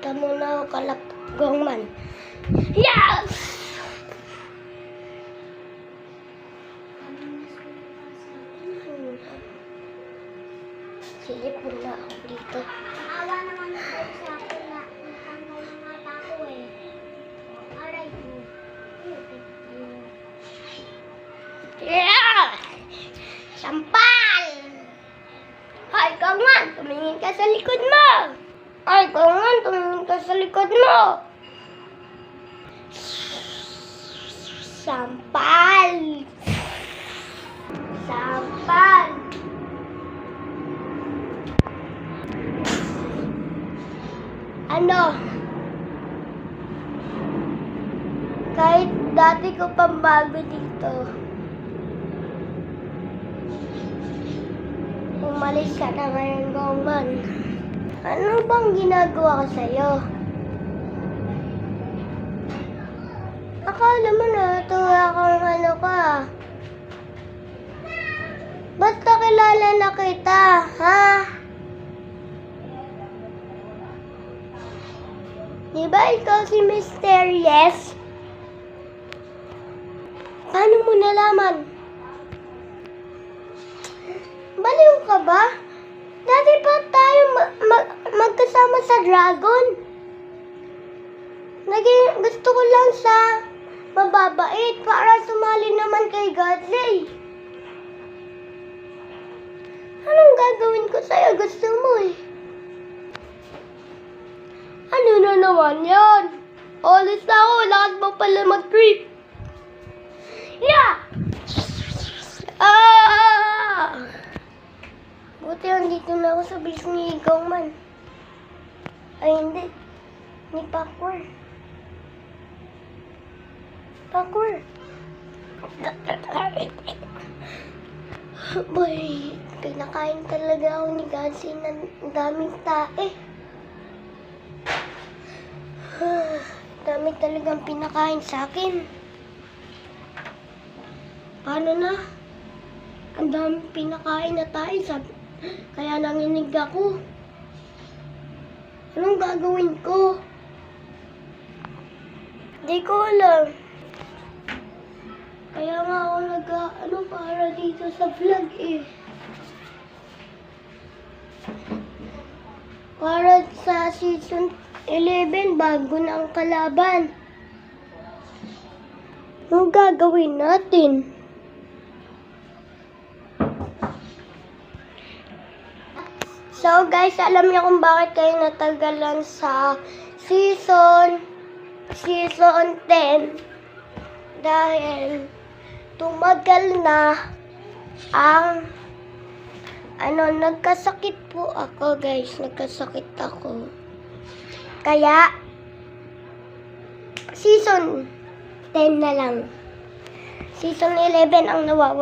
ka muna o kalapgong man. Yes! Silip muna ako dito. Naawa naman ako sa akin na natanggal ng mata ko eh. Aray ko. Yeah! Sampal! Ay, Kangman, tumingin ka sa likod mo! Ay, Kangman, tumingin ka sa likod mo! Sampal! Sampal! Ano? Kahit dati ko pang bago dito, umalis ka na ngayon, Kangman. Ano bang ginagawa ko sa'yo? Akala mo natuwa kang ano ka. Basta kilala na kita, ha? Di ba ikaw si Mysterious? Paano mo nalaman? Baliw ka ba? Dati pa tayo magkasama sa Dragon. Gusto ko lang sa mababait para sumali naman kay Godley. Anong gagawin ko sa'yo? Gusto mo eh. Ano na naman yan? Alis na ako. Lahat mo pala mag-trip. Yeah! Buti andito na ako sa base ni Kangman. Ay, hindi. Ni Parkour. Parkour. Boy, pinakain talaga ako ni Gansi ng daming tae. Dami talagang pinakain sa akin. Paano na? Ang dami pinakain na tayo. Kaya nanginig ako. Anong gagawin ko? Hindi ko alam. Kaya nga ako para dito sa vlog eh. Para sa season 11, bago na ang kalaban. Anong gagawin natin? So guys, alam niyo kung bakit kayo natagalan sa season 10 dahil tumagal na ang nagkasakit po ako guys, nagkasakit ako. Kaya season 10 na lang. Season 11 ang nawawala.